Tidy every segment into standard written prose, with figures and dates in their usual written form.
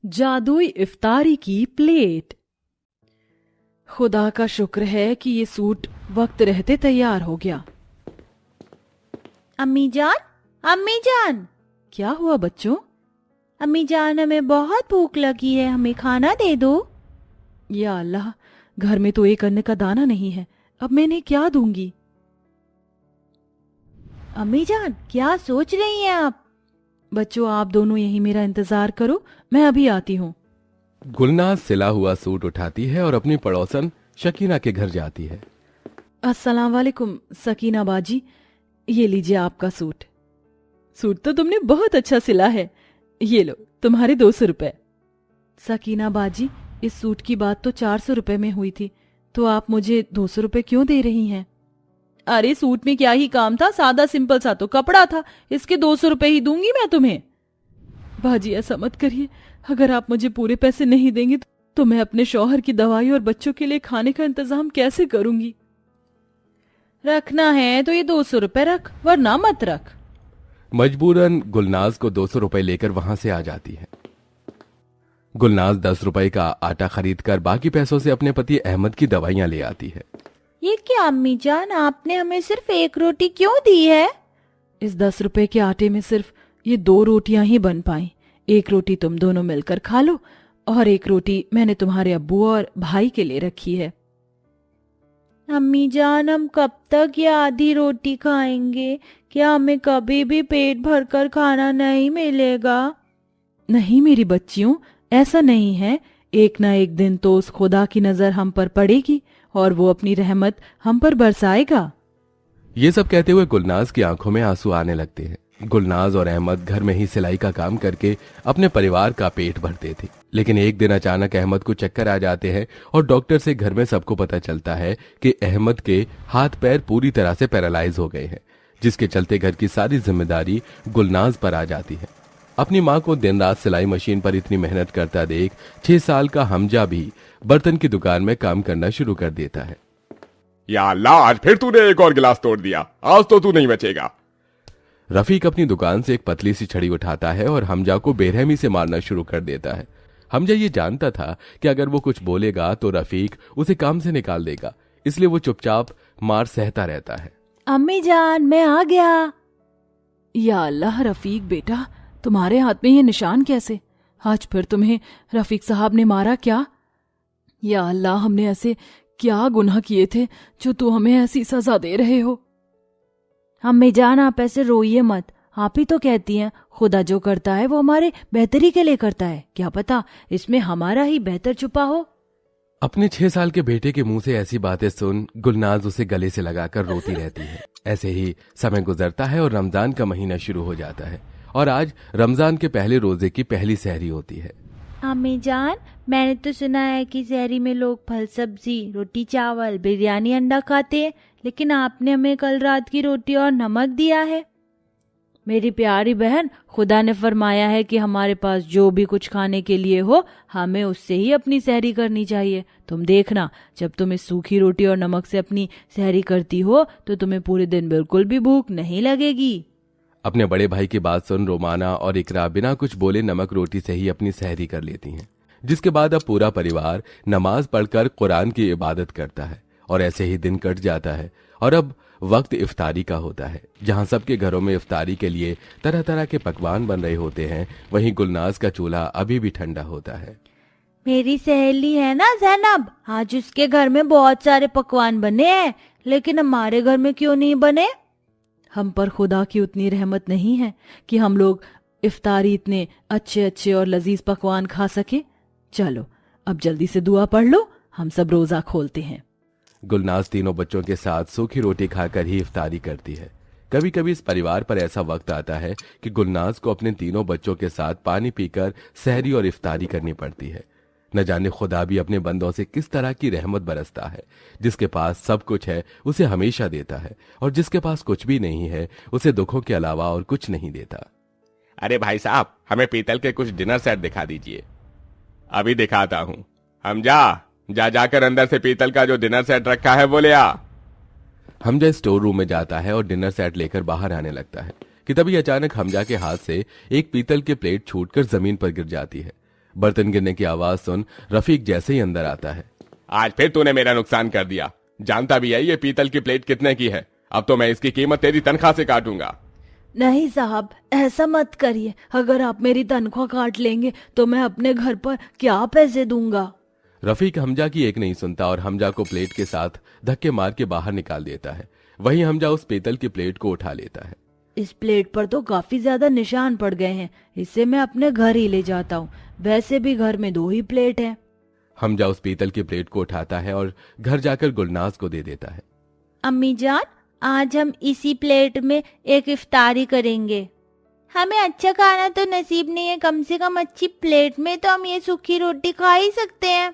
जादुई इफ्तारी की प्लेट। खुदा का शुक्र है कि ये सूट वक्त रहते तैयार हो गया। अम्मी जान, अम्मी जान। क्या हुआ बच्चों? अम्मी जान, हमें बहुत भूख लगी है, हमें खाना दे दो। या अल्लाह, घर में तो एक अन्न का दाना नहीं है, अब मैं इन्हें क्या दूंगी? अम्मी जान, क्या सोच रही हैं आप? बच्चों, आप दोनों यहीं मेरा इंतजार करो, मैं अभी आती हूँ। गुलनाज सिला हुआ सूट उठाती है और अपनी पड़ोसन शकीना के घर जाती है। अस्सलाम वालेकुम सकीना बाजी, ये लीजिए आपका सूट। सूट तो तुमने बहुत अच्छा सिला है, ये लो तुम्हारे 200 रुपए। सकीना बाजी, इस सूट की बात तो 400 रुपए में हुई थी, तो आप मुझे 200 रुपए क्यों दे रही हैं? अरे सूट में क्या ही काम था, सादा सिंपल सा तो कपड़ा था, इसके 200 रुपए ही दूंगी मैं तुम्हें। बाजी ऐसा मत करिए, अगर आप मुझे पूरे पैसे नहीं देंगे तो मैं अपने शौहर की दवाई और बच्चों के लिए खाने का इंतजाम कैसे करूंगी? रखना है तो ये 200 रुपए रख, वरना मत रख। मजबूरन गुलनाज को 200 रुपए लेकर वहां से आ जाती है। गुलनाज 10 रुपए का आटा खरीद कर बाकी पैसों से अपने पति अहमद की दवाइयां ले आती है। ये क्या अम्मी जान, आपने हमें सिर्फ एक रोटी क्यों दी है? इस 10 रुपए के आटे में सिर्फ ये 2 रोटियां ही बन पाई। एक रोटी तुम दोनों मिलकर खा लो और एक रोटी मैंने तुम्हारे अब्बू और भाई के लिए रखी है। अम्मी जान, हम कब तक ये आधी रोटी खाएंगे? क्या हमें कभी भी पेट भरकर खाना नहीं मिलेगा? नहीं मेरी बच्चियों, ऐसा नहीं है, एक ना एक दिन तो उस खुदा की नजर हम पर पड़ेगी और वो अपनी रहमत हम पर बरसाएगा। ये सब कहते हुए गुलनाज की आंखों में आंसू आने लगते हैं। गुलनाज और अहमद घर में ही सिलाई का काम करके अपने परिवार का पेट भरते थे, लेकिन एक दिन अचानक अहमद को चक्कर आ जाते हैं और डॉक्टर से घर में सबको पता चलता है कि अहमद के हाथ पैर पूरी तरह से पैरालाइज हो गए हैं, जिसके चलते घर की सारी जिम्मेदारी गुलनाज पर आ जाती है। अपनी माँ को दिन रात सिलाई मशीन पर इतनी मेहनत करता देख 6 साल का हमजा भी बर्तन की दुकान में काम करना शुरू कर देता है। या अल्लाह, आज फिर तूने एक और गिलास तोड़ दिया, आज तो तू नहीं बचेगा। रफीक अपनी दुकान से एक पतली सी छड़ी उठाता है और हमजा को बेरहमी से मारना शुरू कर देता है। हमजा ये जानता था कि अगर वो कुछ बोलेगा तो रफीक उसे काम से निकाल देगा, इसलिए वो चुपचाप मार सहता रहता है। अम्मी जान, मैं आ गया। या अल्लाह रफीक बेटा, तुम्हारे हाथ में ये निशान कैसे? आज फिर तुम्हें रफीक साहब ने मारा क्या? या अल्लाह, हमने ऐसे क्या गुनाह किए थे जो तू हमें ऐसी सजा दे रहे हो? अम्मी जान, आप ऐसे रोइए मत, आप ही तो कहती हैं खुदा जो करता है वो हमारे बेहतरी के लिए करता है, क्या पता इसमें हमारा ही बेहतर छुपा हो। अपने 6 साल के बेटे के मुंह से ऐसी बातें सुन गुलनाज उसे गले से लगाकर रोती रहती है। ऐसे ही समय गुजरता है और रमजान का महीना शुरू हो जाता है और आज रमजान के पहले रोजे की पहली सहरी होती है। अम्मी जान, मैंने तो सुना है कि सहरी में लोग फल सब्जी, रोटी चावल, बिरयानी, अंडा खाते हैं, लेकिन आपने हमें कल रात की रोटी और नमक दिया है। मेरी प्यारी बहन, खुदा ने फरमाया है कि हमारे पास जो भी कुछ खाने के लिए हो हमें उससे ही अपनी सहरी करनी चाहिए। तुम देखना, जब तुम इस सूखी रोटी और नमक से अपनी सहरी करती हो तो तुम्हें पूरे दिन बिल्कुल भी भूख नहीं लगेगी। अपने बड़े भाई की बात सुन रोमाना और इकरा बिना कुछ बोले नमक रोटी से ही अपनी सहरी कर लेती हैं, जिसके बाद अब पूरा परिवार नमाज पढ़कर कुरान की इबादत करता है और ऐसे ही दिन कट जाता है और अब वक्त इफ्तारी का होता है, जहां सबके घरों में इफ्तारी के लिए तरह तरह के पकवान बन रहे होते हैं। वहीं गुलनाज का चूल्हा अभी भी ठंडा होता है। मेरी सहेली है ना जैनब, आज उसके घर में बहुत सारे पकवान बने हैं, लेकिन हमारे घर में क्यों नहीं बने? हम पर खुदा की उतनी रहमत नहीं है कि हम लोग इफ्तारी इतने अच्छे अच्छे और लजीज पकवान खा सके। चलो अब जल्दी से दुआ पढ़ लो, हम सब रोजा खोलते हैं। गुलनाज तीनों बच्चों के साथ सूखी रोटी खाकर ही इफ्तारी करती है। कभी कभी इस परिवार पर ऐसा वक्त आता है कि गुलनाज को अपने तीनों बच्चों के साथ पानी पीकर सहरी और इफ्तारी करनी पड़ती है। न जाने खुदा भी अपने बंदों से किस तरह की रहमत बरसता है। जिसके पास सब कुछ है उसे हमेशा देता है और जिसके पास कुछ भी नहीं है उसे दुखों के अलावा और कुछ नहीं देता। अरे भाई साहब, हमें पीतल के कुछ डिनर सेट दिखा दीजिए। अभी दिखाता हूँ। हमजा, जा जाकर अंदर से पीतल का जो डिनर सेट रखा है वो ले आ। हमजा स्टोर रूम में जाता है और डिनर सेट लेकर बाहर आने लगता है कि तभी अचानक हमजा के हाथ से एक पीतल की प्लेट छूटकर जमीन पर गिर जाती है। बर्तन गिरने की आवाज सुन रफीक जैसे ही अंदर आता है। आज फिर तूने मेरा नुकसान कर दिया। जानता भी है ये पीतल की प्लेट कितने की है। अब तो मैं इसकी कीमत तेरी तनख्वाह से काटूंगा। नहीं साहब, ऐसा मत करिए। अगर आप मेरी तनख्वाह काट लेंगे तो मैं अपने घर पर क्या पैसे दूंगा। रफीक हमजा की एक नहीं सुनता और हमजा को प्लेट के साथ धक्के मार के बाहर निकाल देता है। वहीं हमजा उस पीतल की प्लेट को उठा लेता है। इस प्लेट पर तो काफी ज्यादा निशान पड़ गए हैं, इसे मैं अपने घर ही ले जाता हूँ। वैसे भी घर में 2 ही प्लेट हैं। हमजा उस पीतल की प्लेट को उठाता है और घर जाकर गुलनाज को दे देता है। अम्मी जान, आज हम इसी प्लेट में एक इफ्तारी करेंगे। हमें अच्छा खाना तो नसीब नहीं है, कम से कम अच्छी प्लेट में तो हम ये सूखी रोटी खा ही सकते हैं।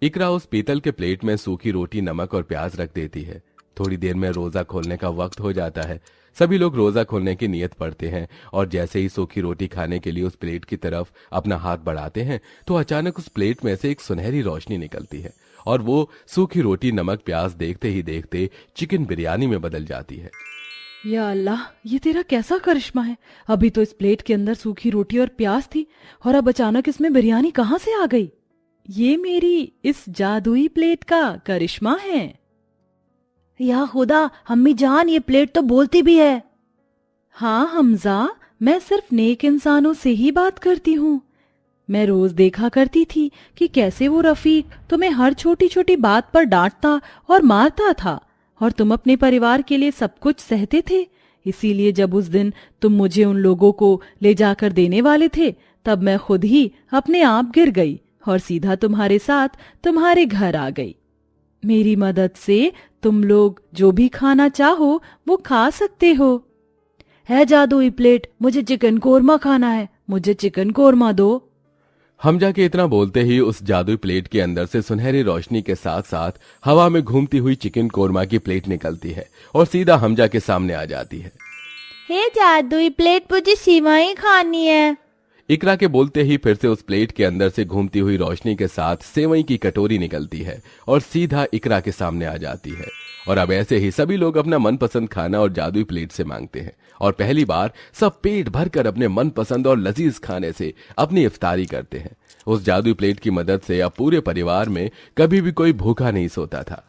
इकरा उस पीतल के प्लेट में सूखी रोटी, नमक और प्याज रख देती है। थोड़ी देर में रोजा खोलने का वक्त हो जाता है। सभी लोग रोजा खोलने की नियत पड़ते हैं और जैसे ही सूखी रोटी खाने के लिए उस प्लेट की तरफ अपना हाथ बढ़ाते हैं तो अचानक उस प्लेट में से एक सुनहरी रोशनी निकलती है और वो सूखी रोटी, नमक, प्याज देखते ही देखते चिकन बिरयानी में बदल जाती है। या अल्लाह, ये तेरा कैसा करिश्मा है। अभी तो इस प्लेट के अंदर सूखी रोटी और प्याज थी और अब अचानक इसमें बिरयानी कहाँ से आ गई। ये मेरी इस जादुई प्लेट का करिश्मा है। या खुदा, अम्मी जान ये प्लेट तो बोलती भी है। हाँ हमजा, मैं सिर्फ नेक इंसानों से ही बात करती हूँ। मैं रोज देखा करती थी कि कैसे वो रफीक तुम्हें हर छोटी छोटी बात पर डांटता और मारता था और तुम अपने परिवार के लिए सब कुछ सहते थे। इसीलिए जब उस दिन तुम मुझे उन लोगों को ले जाकर देने वाले थे तब मैं खुद ही अपने आप गिर गई और सीधा तुम्हारे साथ तुम्हारे घर आ गई। मेरी मदद से तुम लोग जो भी खाना चाहो वो खा सकते हो। है जादुई प्लेट, मुझे चिकन कोरमा खाना है, मुझे चिकन कोरमा दो। हमजा के इतना बोलते ही उस जादुई प्लेट के अंदर से सुनहरी रोशनी के साथ साथ हवा में घूमती हुई चिकन कोरमा की प्लेट निकलती है और सीधा हमजा के सामने आ जाती है। हे जादुई प्लेट, मुझे सिवाई खानी है। इकरा के बोलते ही फिर से उस प्लेट के अंदर से घूमती हुई रोशनी के साथ सेवई की कटोरी निकलती है और सीधा इकरा के सामने आ जाती है। और अब ऐसे ही सभी लोग अपना मनपसंद खाना और जादुई प्लेट से मांगते हैं और पहली बार सब पेट भरकर अपने मनपसंद और लजीज खाने से अपनी इफ्तारी करते हैं। उस जादुई प्लेट की मदद से अब पूरे परिवार में कभी भी कोई भूखा नहीं सोता था।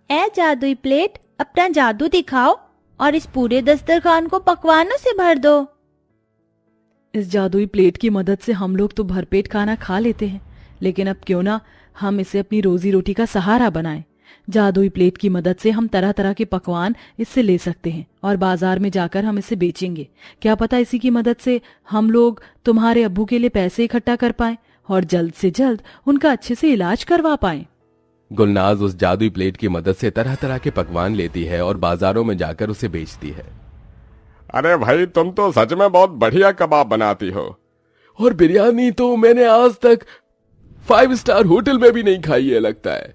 ए जादुई प्लेट, अपना जादू दिखाओ और इस पूरे दस्तरखान को पकवानों से भर दो। इस जादुई प्लेट की मदद से हम लोग तो भरपेट खाना खा लेते हैं, लेकिन अब क्यों ना हम इसे अपनी रोजी रोटी का सहारा बनाएं। जादुई प्लेट की मदद से हम तरह तरह के पकवान इससे ले सकते हैं और बाजार में जाकर हम इसे बेचेंगे। क्या पता इसी की मदद से हम लोग तुम्हारे अब्बू के लिए पैसे इकट्ठा कर पाएं और जल्द से जल्द उनका अच्छे से इलाज करवा पाएं। गुलनाज उस जादुई प्लेट की मदद से तरह तरह के पकवान लेती है और बाजारों में जाकर उसे बेचती है। अरे भाई, तुम तो सच में बहुत बढ़िया कबाब बनाती हो। और बिरयानी तो मैंने आज तक 5 स्टार होटल में भी नहीं खाई है लगता है।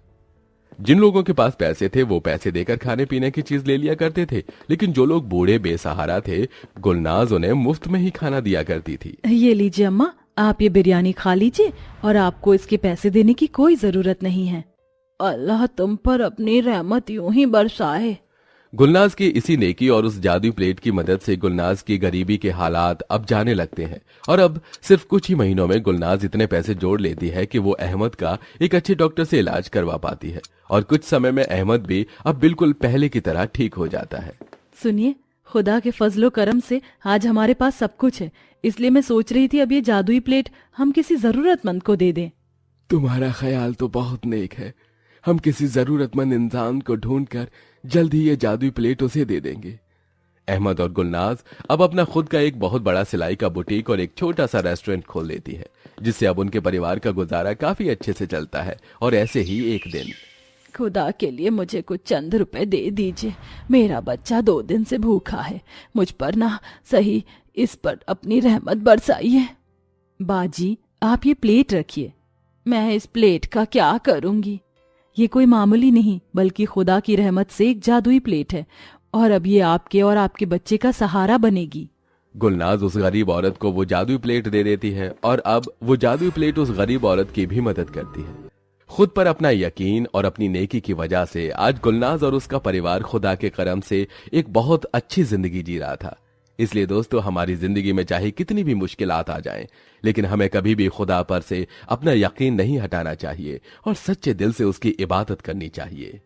जिन लोगों के पास पैसे थे वो पैसे देकर खाने पीने की चीज ले लिया करते थे, लेकिन जो लोग बूढ़े बेसहारा थे गुलनाज उन्हें मुफ्त में ही खाना दिया करती थी। ये लीजिए अम्मा, आप ये बिरयानी खा लीजिए और आपको इसके पैसे देने की कोई जरूरत नहीं है। अल्लाह तुम पर अपनी रहमत यूं ही बरसाए। गुलनाज की इसी नेकी और उस जादुई प्लेट की मदद से गुलनाज की गरीबी के हालात अब जाने लगते हैं और अब सिर्फ कुछ ही महीनों में गुलनाज इतने पैसे जोड़ लेती है कि वो अहमद का एक अच्छे डॉक्टर से इलाज करवा पाती है और कुछ समय में अहमद भी अब बिल्कुल पहले की तरह ठीक हो जाता है। सुनिए, खुदा के फजलो करम से आज हमारे पास सब कुछ है, इसलिए मैं सोच रही थी अब ये जादुई प्लेट हम किसी जरूरतमंद को दे दें। तुम्हारा ख्याल तो बहुत नेक है। हम किसी जरूरतमंद इंसान को ढूंढकर जल्द ही ये जादुई प्लेट उसे दे देंगे। अहमद और गुलनाज अब अपना खुद का एक बहुत बड़ा सिलाई का बुटीक और एक छोटा सा रेस्टोरेंट खोल लेती है, जिससे अब उनके परिवार का गुजारा काफी अच्छे से चलता है। और ऐसे ही एक दिन, खुदा के लिए मुझे कुछ चंद रुपए दे दीजिए, मेरा बच्चा 2 दिन से भूखा है, मुझ पर ना सही इस पर अपनी रहमत बरसाइए। बाजी, आप ये प्लेट रखिए, मैं इस प्लेट का क्या करूंगी। ये कोई मामूली नहीं बल्कि खुदा की रहमत से एक जादुई प्लेट है और अब ये आपके और आपके बच्चे का सहारा बनेगी। गुलनाज उस गरीब औरत को वो जादुई प्लेट दे देती है और अब वो जादुई प्लेट उस गरीब औरत की भी मदद करती है। खुद पर अपना यकीन और अपनी नेकी की वजह से आज गुलनाज और उसका परिवार खुदा के करम से एक बहुत अच्छी जिंदगी जी रहा था। इसलिए दोस्तों, हमारी जिंदगी में चाहे कितनी भी मुश्किलात आ जाएं, लेकिन हमें कभी भी खुदा पर से अपना यकीन नहीं हटाना चाहिए और सच्चे दिल से उसकी इबादत करनी चाहिए।